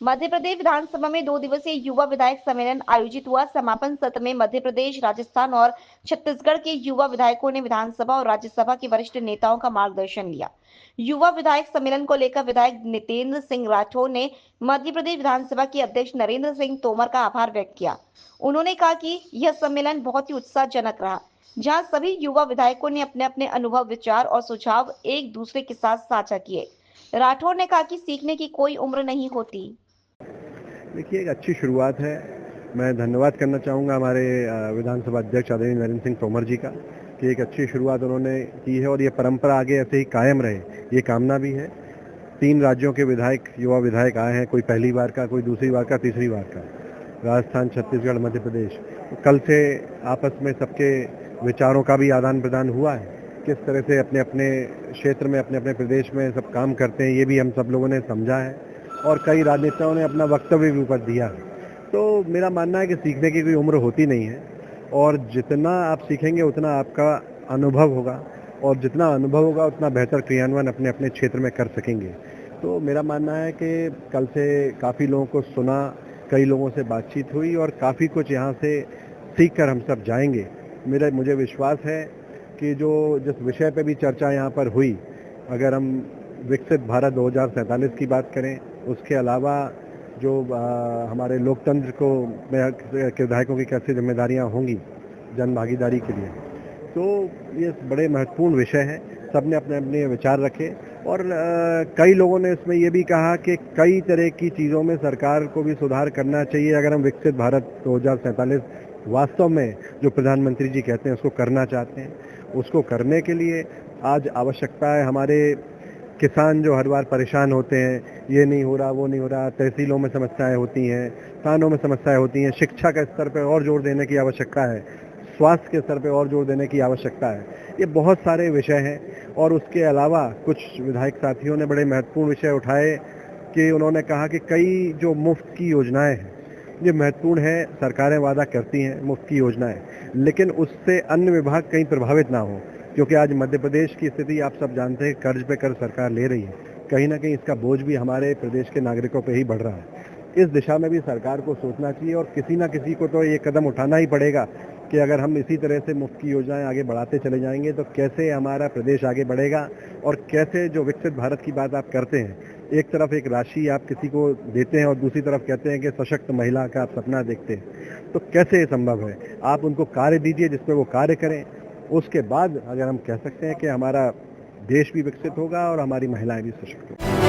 मध्य प्रदेश विधानसभा में 2 दिवसीय युवा विधायक सम्मेलन आयोजित हुआ। समापन सत्र में मध्य प्रदेश, राजस्थान और छत्तीसगढ़ के युवा विधायकों ने विधानसभा और राज्यसभा के वरिष्ठ नेताओं का मार्गदर्शन लिया। युवा विधायक सम्मेलन को लेकर विधायक नितेंद्र सिंह राठौर ने मध्य प्रदेश विधानसभा के अध्यक्ष नरेंद्र सिंह तोमर का आभार व्यक्त किया। उन्होंने कहा कि यह सम्मेलन बहुत ही उत्साहजनक रहा, जहां सभी युवा विधायकों ने अपने अपने अनुभव, विचार और सुझाव एक दूसरे के साथ साझा किए। राठौर ने कहा कि सीखने की कोई उम्र नहीं होती। देखिए, एक अच्छी शुरुआत है। मैं धन्यवाद करना चाहूँगा हमारे विधानसभा अध्यक्ष आदरणीय नरेंद्र सिंह तोमर जी का कि एक अच्छी शुरुआत उन्होंने की है और ये परंपरा आगे ऐसे ही कायम रहे, ये कामना भी है। 3 राज्यों के विधायक, युवा विधायक आए हैं, कोई पहली बार का, कोई दूसरी बार का, तीसरी बार का, राजस्थान, छत्तीसगढ़, मध्य प्रदेश। तो कल से आपस में सबके विचारों का भी आदान प्रदान हुआ है, किस तरह से अपने अपने क्षेत्र में, अपने अपने प्रदेश में सब काम करते हैं, ये भी हम सब लोगों ने समझा है और कई राजनेताओं ने अपना वक्तव्य भी ऊपर दिया। तो मेरा मानना है कि सीखने की कोई उम्र होती नहीं है और जितना आप सीखेंगे उतना आपका अनुभव होगा और जितना अनुभव होगा उतना बेहतर क्रियान्वयन अपने अपने क्षेत्र में कर सकेंगे। तो मेरा मानना है कि कल से काफ़ी लोगों को सुना, कई लोगों से बातचीत हुई और काफ़ी कुछ यहाँ से सीख कर हम सब जाएंगे। मुझे विश्वास है कि जिस विषय पे भी चर्चा यहाँ पर हुई, अगर हम विकसित भारत 2047 की बात करें, उसके अलावा जो हमारे लोकतंत्र के विधायकों की कैसी जिम्मेदारियां होंगी जन भागीदारी के लिए, तो ये बड़े महत्वपूर्ण विषय हैं। सबने अपने अपने विचार रखे और कई लोगों ने इसमें ये भी कहा कि कई तरह की चीज़ों में सरकार को भी सुधार करना चाहिए अगर हम विकसित भारत 2047 वास्तव में जो प्रधानमंत्री जी कहते हैं उसको करना चाहते हैं। उसको करने के लिए आज आवश्यकता है, हमारे किसान जो हर बार परेशान होते हैं, ये नहीं हो रहा, वो नहीं हो रहा, तहसीलों में समस्याएं होती हैं, थानों में समस्याएं होती हैं, शिक्षा के स्तर पर और जोर देने की आवश्यकता है, स्वास्थ्य के स्तर पर और जोर देने की आवश्यकता है। ये बहुत सारे विषय हैं और उसके अलावा कुछ विधायक साथियों ने बड़े महत्वपूर्ण विषय उठाए कि उन्होंने कहा कि कई जो मुफ्त की योजनाएं हैं, ये महत्वपूर्ण है, सरकारें वादा करती हैं मुफ्त की योजनाएं, लेकिन उससे अन्य विभाग कहीं प्रभावित ना हो, क्योंकि आज मध्य प्रदेश की स्थिति आप सब जानते हैं, कर्ज पे कर्ज सरकार ले रही है। कहीं ना कहीं इसका बोझ भी हमारे प्रदेश के नागरिकों पे ही बढ़ रहा है। इस दिशा में भी सरकार को सोचना चाहिए और किसी ना किसी को तो ये कदम उठाना ही पड़ेगा कि अगर हम इसी तरह से मुफ्त की योजनाएं आगे बढ़ाते चले जाएंगे तो कैसे हमारा प्रदेश आगे बढ़ेगा और कैसे जो विकसित भारत की बात आप करते हैं, एक तरफ एक राशि आप किसी को देते हैं और दूसरी तरफ कहते हैं कि सशक्त महिला का आप सपना देखते हैं, तो कैसे ये संभव है? आप उनको कार्य दीजिए जिस पे वो कार्य करें। उसके बाद अगर हम कह सकते हैं कि हमारा देश भी विकसित होगा और हमारी महिलाएं भी सशक्त होंगी।